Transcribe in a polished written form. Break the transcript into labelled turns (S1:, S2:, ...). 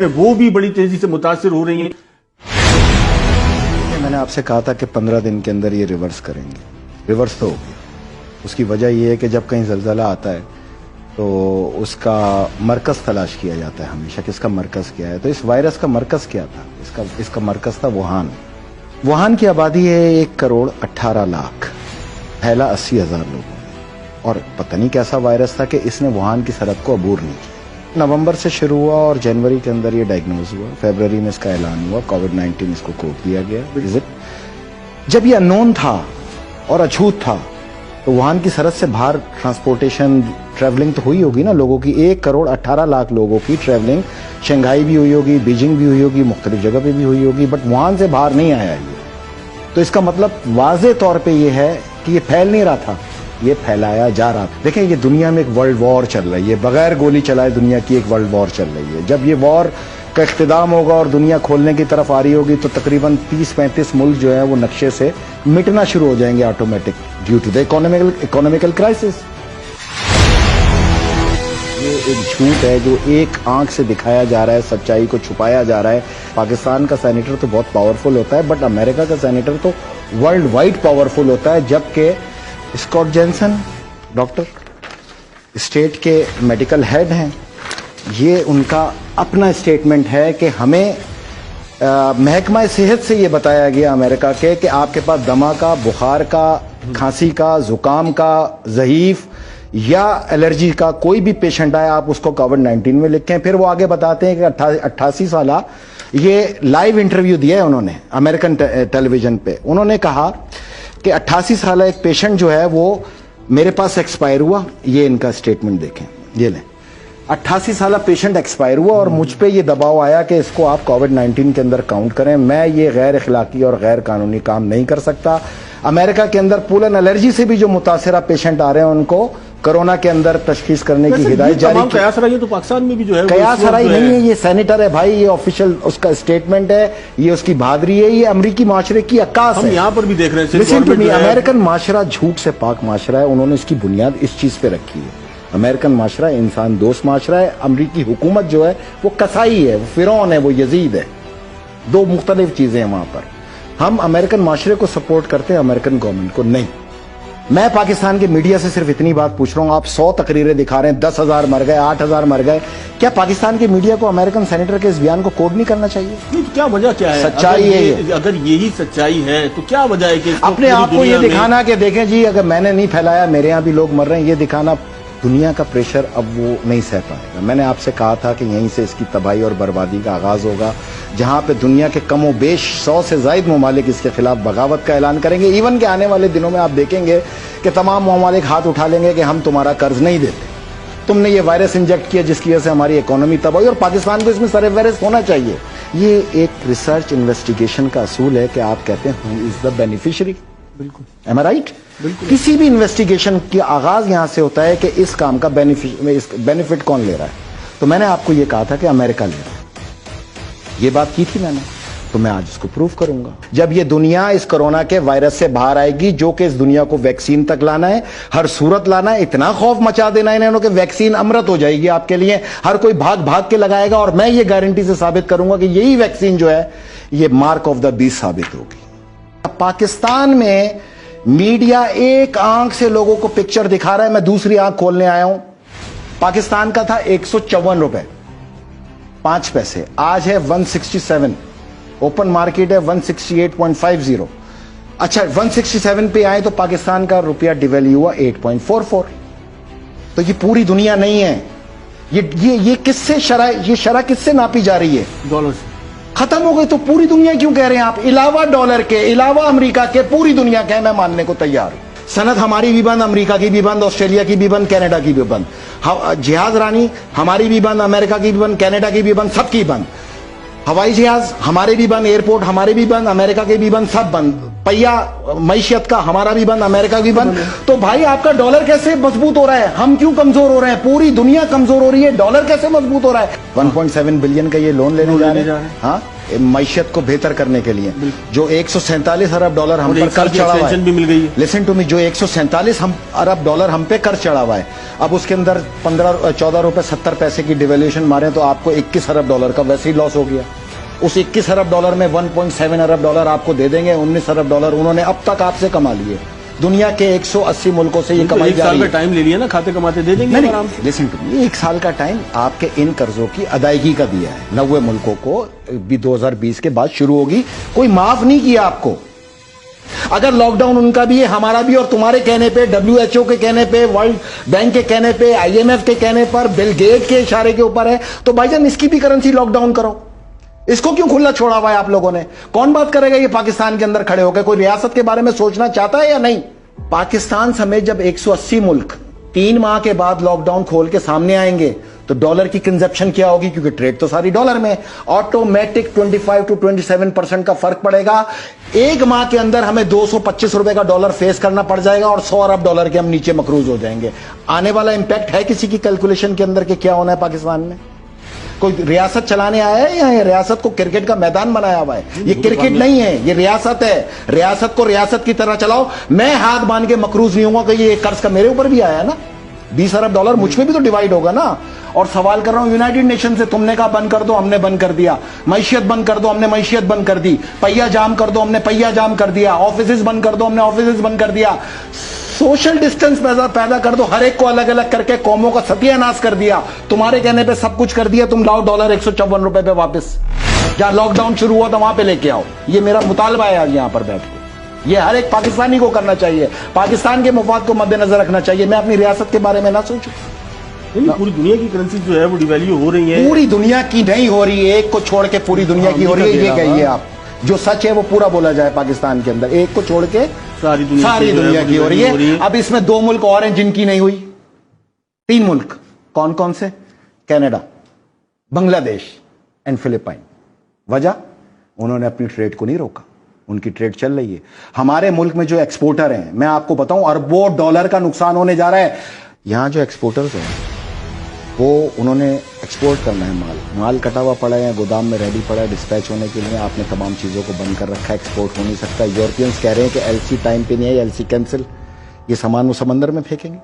S1: वो भी बड़ी तेजी से मुतासिर हो रही हैं।
S2: मैंने आपसे कहा था कि 15 दिन के अंदर ये रिवर्स करेंगे। रिवर्स तो हो गया। उसकी वजह ये है कि जब कहीं ज़लज़ला आता है तो उसका मरकज़ तलाश किया जाता है हमेशा कि इसका मरकज़ क्या है। तो इस वायरस का मरकज़ क्या था? इसका मरकज़ था वुहान। वुहान की आबादी है 1,18,00,000, फैला 80,000 लोगों में, और पता नहीं कैसा वायरस था कि इसने वुहान की सरहद को अबूर नहीं किया। नवंबर से शुरू हुआ और जनवरी के अंदर ये डायग्नोज हुआ, फरवरी में इसका ऐलान हुआ, कोविड-19 इसको कोड दिया गया। विजिट जब ये अननोन था और अछूत था तो वुहान की सरहद से बाहर ट्रांसपोर्टेशन ट्रैवलिंग तो हुई होगी ना लोगों की। 1,18,00,000 लोगों की ट्रैवलिंग शंघाई भी हुई होगी, बीजिंग भी हुई होगी, मुख्तलिफ जगह पे भी हुई होगी, बट वुहान से बाहर नहीं आया ये। तो इसका मतलब वाज़े तौर पे ये है कि ये फैल नहीं रहा था, ये फैलाया जा रहा था। देखें, ये दुनिया में एक वर्ल्ड वॉर चल रही है, बगैर गोली चलाए दुनिया की एक वर्ल्ड वॉर चल रही है। जब ये वॉर का इख्तिताम होगा और दुनिया खोलने की तरफ आ रही होगी तो तकरीबन 30-35 मुल्क जो है वो नक्शे से मिटना शुरू हो जाएंगे automatic due to the economical crisis. ये एक झूठ है जो एक आंख से दिखाया जा रहा है, सच्चाई को छुपाया जा रहा है। पाकिस्तान का सैनिटर तो बहुत पावरफुल होता है, बट अमेरिका का सैनिटर तो वर्ल्ड वाइड पावरफुल होता है। जबकि स्कॉट जेनसन डॉक्टर स्टेट के मेडिकल हेड हैं, ये उनका अपना स्टेटमेंट है कि हमें महकमा सेहत से ये बताया गया अमेरिका के कि आपके पास दमा का, बुखार का, खांसी का, जुकाम का, ज़हीफ या एलर्जी का कोई भी पेशेंट आए आप उसको कोविड-19 में लिखें। फिर वो आगे बताते हैं कि 88 साल ये लाइव इंटरव्यू दिया है उन्होंने अमेरिकन टेलीविजन पे। उन्होंने कहा कि 88 साल एक पेशेंट जो है वो मेरे पास एक्सपायर हुआ। ये इनका स्टेटमेंट देखें, ये लें, 88 साल पेशेंट एक्सपायर हुआ और मुझ पे ये दबाव आया कि इसको आप कोविड-19 के अंदर काउंट करें। मैं ये गैर इखलाकी और गैर कानूनी काम नहीं कर सकता। अमेरिका के अंदर पोलन एलर्जी से भी जो मुतासरा पेशेंट आ रहे हैं उनको कोरोना के अंदर तशखीस करने की हिदायत जारी की।
S1: कयासराई तो पाकिस्तान में भी जो है,
S2: कयासराई नहीं है, ये सेनेटर है भाई, ये ऑफिशियल उसका स्टेटमेंट है, ये उसकी बहादुरी है, ये अमेरिकी माशरे की अक्कास है।
S1: हम यहाँ पर भी देख रहे हैं।
S2: लिसन टू मी, अमेरिकन माशरा झूठ से पाक माशरा है। उन्होंने इसकी बुनियाद इस चीज पे रखी है। अमेरिकन माशरा इंसान दोस्त माशरा है। अमरीकी हुकूमत जो है वो कसाई है, वो फिरौन है, वो यजीद है। दो मुख्तलिफ चीजें हैं वहां पर। हम अमेरिकन माशरे को सपोर्ट करते हैं, अमेरिकन गवर्नमेंट को नहीं। मैं पाकिस्तान के मीडिया से सिर्फ इतनी बात पूछ रहा हूं, आप 100 तकरीरें दिखा रहे हैं, 10,000 मर गए, 8,000 मर गए। क्या पाकिस्तान के मीडिया को अमेरिकन सेनेटर के इस बयान को कोड नहीं करना चाहिए?
S1: नहीं, तो क्या वजह क्या है?
S2: सच्चाई है।
S1: अगर यही सच्चाई है तो क्या वजह है कि
S2: अपने आप को ये दिखाना कि देखें जी अगर मैंने नहीं फैलाया, मेरे यहाँ भी लोग मर रहे हैं, ये दिखाना, दुनिया का प्रेशर अब वो नहीं सह पाएगा। मैंने आपसे कहा था कि यहीं से इसकी तबाही और बर्बादी का आगाज होगा, जहां पे दुनिया के कमो बेश 100 से ज्यादा ममालिक इसके खिलाफ बगावत का ऐलान करेंगे। इवन के आने वाले दिनों में आप देखेंगे कि तमाम ममालिक हाथ उठा लेंगे कि हम तुम्हारा कर्ज नहीं देते, तुमने ये वायरस इंजेक्ट किया जिसकी वजह से हमारी इकोनॉमी तबाही, और पाकिस्तान को इसमें सर वायरस होना चाहिए। ये एक रिसर्च इन्वेस्टिगेशन का असूल है कि आप कहते हैं हु इज द बेनिफिशियरी। बिल्कुल, एम आई राइट? बिल्कुल। किसी भी इन्वेस्टिगेशन की आगाज यहां से होता है कि इस काम का बेनिफिट कौन ले रहा है। तो मैंने आपको यह कहा था कि अमेरिका ले रहा है, ये बात की थी मैंने, तो मैं आज इसको प्रूव करूंगा। जब ये दुनिया इस कोरोना के वायरस से बाहर आएगी, जो कि इस दुनिया को वैक्सीन तक लाना है, हर सूरत लाना है, इतना खौफ मचा देना है इन्होंने कि वैक्सीन अमृत हो जाएगी आपके लिए, हर कोई भाग भाग के लगाएगा। और मैं ये गारंटी से साबित करूंगा कि यही वैक्सीन जो है ये मार्क ऑफ द बीस्ट साबित होगी। पाकिस्तान में मीडिया एक आंख से लोगों को पिक्चर दिखा रहा है, मैं दूसरी आंख खोलने आया हूं। पाकिस्तान का था 154 रुपए 5 पैसे, आज है 167, ओपन मार्केट है 168.50। अच्छा, 167 पे आए तो पाकिस्तान का रुपया डिवैल्यू हुआ 8.44। तो ये पूरी दुनिया नहीं है, ये किससे शरह किससे नापी जा रही है? डॉलर से। खत्म हो गई तो पूरी दुनिया क्यों कह रहे हैं आप? इलावा डॉलर के, इलावा अमेरिका के, पूरी दुनिया के, मैं मानने को तैयार हूं। सनद हमारी भी बंद, अमेरिका की भी बंद, ऑस्ट्रेलिया की भी बंद, कनाडा की भी बंद। जहाज रानी हमारी भी बंद, अमेरिका की भी बंद, कनाडा की भी बंद, सबकी बंद। हवाई जहाज हमारे भी बंद, एयरपोर्ट हमारे भी बंद, अमेरिका के भी बंद, सब बंद। पहिया मैशियत का हमारा भी बंद, अमेरिका भी बंद। तो भाई आपका डॉलर कैसे मजबूत हो रहा है? हम क्यों कमजोर हो रहे हैं? पूरी दुनिया कमजोर हो रही है, डॉलर कैसे मजबूत हो रहा है? 1.7 बिलियन का ये लोन लेने जा रहे हैं, हाँ, मैशियत को बेहतर करने के लिए। जो 147 अरब डॉलर हम पर कर चढ़ा हुआ है,
S1: भी मिल गई है।
S2: लिसन टू मी, जो 147 अरब डॉलर हम पे कर चढ़ा हुआ है, अब उसके अंदर 14 रुपए 70 पैसे की डिवेल्यूशन मारे तो आपको 21 अरब डॉलर का वैसे ही लॉस हो गया। उस 21 अरब डॉलर में 1.7 अरब डॉलर आपको दे देंगे, 19 अरब डॉलर उन्होंने अब तक आपसे कमा लिए। दुनिया के 180 मुल्कों से ये कमाई जा रही है।
S1: एक साल का टाइम ले लिया ना, खाते कमाते दे देंगे आराम से।
S2: लिसन टू मी, 1 साल का टाइम आपके इन कर्जों की अदायगी का दिया है। 90 मुल्कों को भी 2020 के बाद शुरू होगी, कोई माफ नहीं किया आपको। अगर लॉकडाउन उनका भी है, हमारा भी, और तुम्हारे कहने पे, WHO के कहने पे, वर्ल्ड बैंक के कहने पे, IMF के कहने पर, बिल गेट के इशारे के ऊपर है, तो भाईजान इसकी भी करेंसी लॉकडाउन करो। इसको क्यों खुला छोड़ा हुआ है आप लोगों ने? कौन बात करेगा ये पाकिस्तान के अंदर खड़े होकर? कोई रियासत के बारे में सोचना चाहता है या नहीं? पाकिस्तान समेत जब 180 मुल्क 3 माह के बाद लॉकडाउन खोल के सामने आएंगे तो डॉलर की कंजप्शन क्या होगी? क्योंकि ट्रेड तो सारी डॉलर में, ऑटोमेटिक 25 to 27% का फर्क पड़ेगा। 1 माह के अंदर हमें 225 रुपए का डॉलर फेस करना पड़ जाएगा और 100 अरब डॉलर के हम नीचे मकरूज हो जाएंगे। आने वाला इंपैक्ट है किसी की कैलकुलेशन के अंदर कि क्या होना है पाकिस्तान में? कोई रियासत चलाने आया है या रियासत को क्रिकेट का मैदान बनाया हुआ है? ये क्रिकेट नहीं है, ये रियासत है। रियासत को रियासत की तरह चलाओ। मैं हाथ बांध के मकरूज नहीं होगा कि ये कर्ज का मेरे ऊपर भी आया ना, 20 अरब डॉलर मुझ पे भी तो डिवाइड होगा ना। और सवाल कर रहा हूं यूनाइटेड नेशन से, तुमने कहा बंद कर दो, हमने बंद कर दिया। मैशियत बंद कर दो, हमने मैशियत बंद कर दी। पहिया जाम कर दो, हमने पहिया जाम कर दिया। ऑफिस बंद कर दो, हमने ऑफिस बंद कर दिया। सोशल डिस्टेंस पैदा कर दो, हर एक को अलग अलग करके कौमों का सत्यानाश कर दिया। तुम्हारे कहने पे सब कुछ कर दिया, तुम लाओ डॉलर 154 रुपए पे वापस। जहां लॉकडाउन शुरू हुआ था वहां पे लेके आओ। ये मेरा मुतालबा है आज यहां पर बैठ के। ये हर एक पाकिस्तानी को करना चाहिए, पाकिस्तान के मुफाद को मद्देनजर रखना चाहिए। मैं अपनी रियासत के बारे में ना सोचूं।
S1: पूरी दुनिया की करेंसी जो है वो डिवैल्यू हो रही है।
S2: पूरी दुनिया की नहीं हो रही है, एक को छोड़ के पूरी दुनिया की हो रही है। ये कहिए आप, जो सच है वो पूरा बोला जाए पाकिस्तान के अंदर, एक को छोड़ के सारी दुनिया की हो रही है। अब इसमें 2 मुल्क और हैं जिनकी नहीं हुई, 3 मुल्क। कौन कौन से? Canada, Bangladesh and Philippine. वजह, उन्होंने अपनी ट्रेड को नहीं रोका, उनकी ट्रेड चल रही है। हमारे मुल्क में जो एक्सपोर्टर हैं, मैं आपको बताऊं, अरबों डॉलर का नुकसान होने जा रहा है। यहां जो एक्सपोर्टर्स हैं वो उन्होंने एक्सपोर्ट करना है, माल कटा हुआ पड़ा है, गोदाम में रेडी पड़ा है डिस्पैच होने के लिए। आपने तमाम चीज़ों को बंद कर रखा है, एक्सपोर्ट हो नहीं सकता। यूरोपियंस कह रहे हैं कि LC टाइम पे नहीं है, LC कैंसिल। ये सामान वो समंदर में फेंकेंगे।